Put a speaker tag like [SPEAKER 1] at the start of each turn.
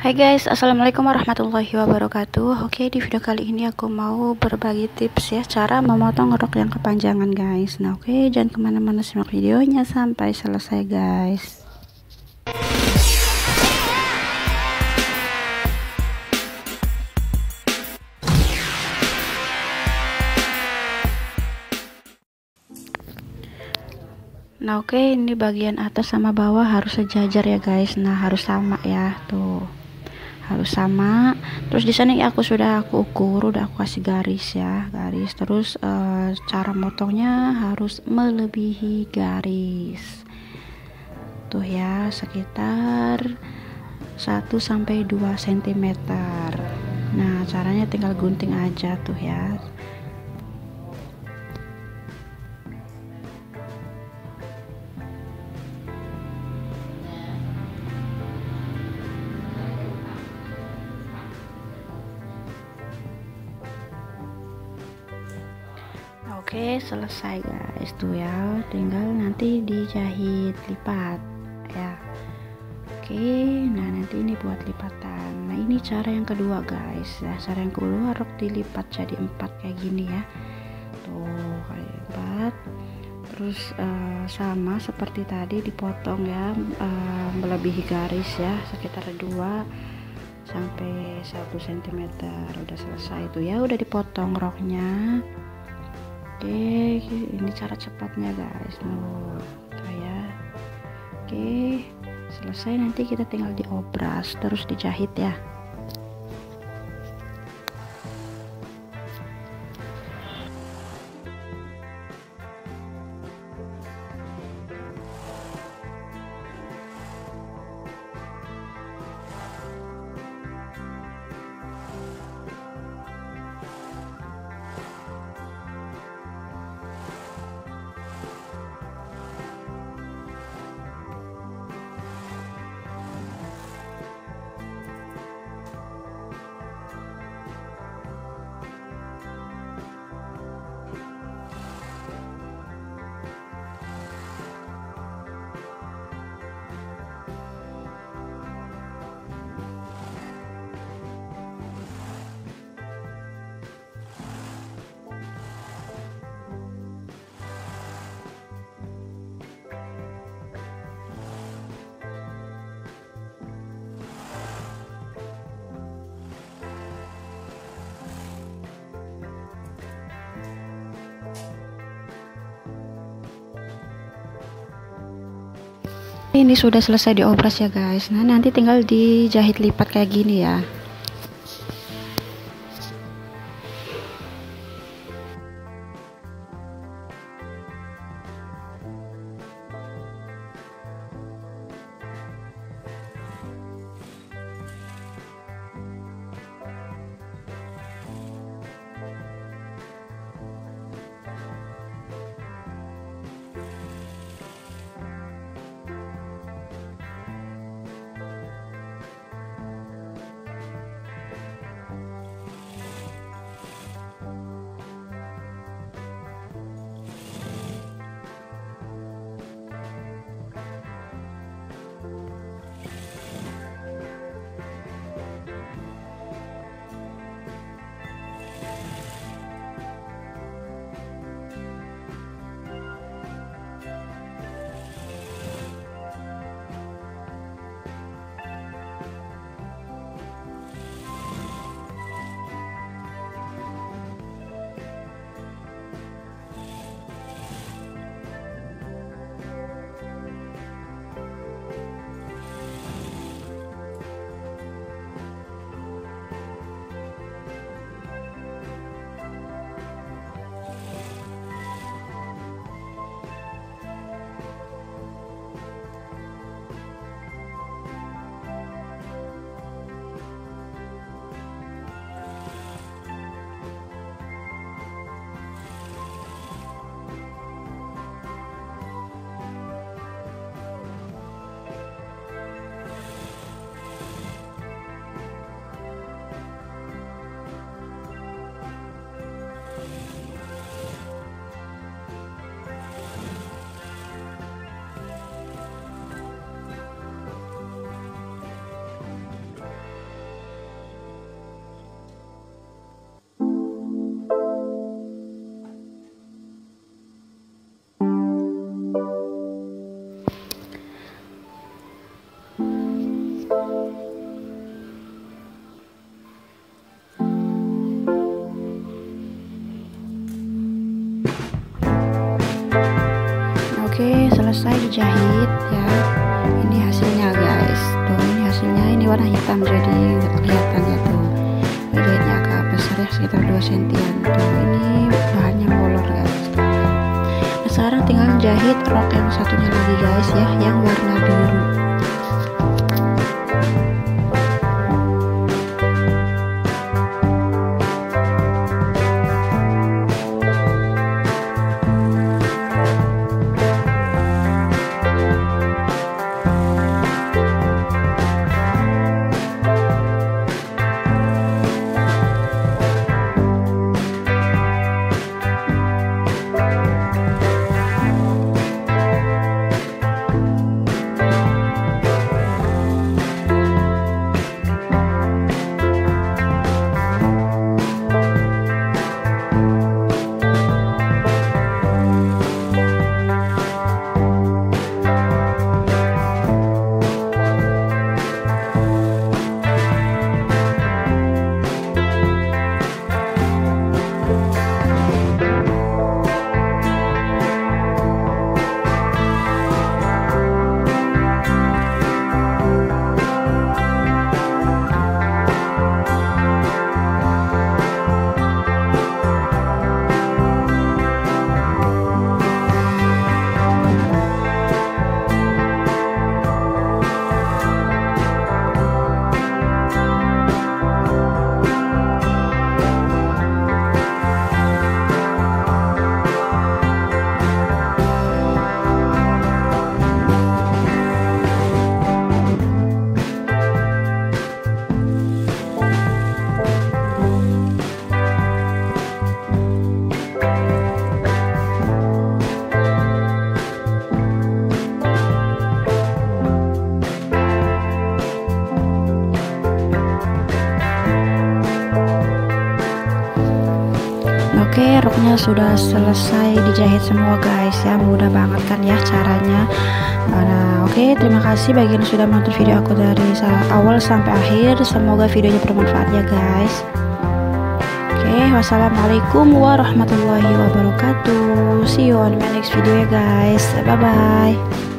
[SPEAKER 1] Hai guys, assalamualaikum warahmatullahi wabarakatuh. Oke, di video kali ini aku mau berbagi tips ya cara memotong rok yang kepanjangan guys. Nah oke, jangan kemana-mana, simak videonya sampai selesai guys. Nah oke, ini bagian atas sama bawah harus sejajar ya guys. Nah harus sama ya, tuh harus sama. Terus di sini aku ukur, udah aku kasih garis ya, garis. Terus cara motongnya harus melebihi garis tuh ya, sekitar 1-2 cm. Nah caranya tinggal gunting aja tuh ya. Oke, selesai guys tuh ya, tinggal nanti dijahit lipat ya. Oke, nah nanti ini buat lipatan. Nah ini cara yang kedua guys ya, cara yang kedua rok dilipat jadi 4 kayak gini ya, tuh kayak 4. Terus sama seperti tadi dipotong ya, melebihi garis ya, sekitar 2-1 cm. Udah selesai itu ya, udah dipotong roknya. Oke, ini cara cepatnya guys, ya. Oke, selesai, nanti kita tinggal diobras terus dijahit ya. Ini sudah selesai diobras ya guys. Nah nanti tinggal dijahit lipat kayak gini ya. selesai dijahit ya. Ini hasilnya guys, tuh ini hasilnya, ini warna hitam jadi nggak kelihatan ya tuh. Ini jahitnya agak besar ya, sekitar 2 sentian tuh. Ini bahannya molor guys. Nah, sekarang tinggal jahit rok yang satunya lagi guys ya, yang warna biru. Oke, roknya sudah selesai dijahit semua guys ya, mudah banget kan ya caranya. Nah, oke, terima kasih bagi yang sudah menonton video aku dari awal sampai akhir. Semoga videonya bermanfaat ya guys. Oke, wassalamualaikum warahmatullahi wabarakatuh. See you on my next video ya guys. Bye bye.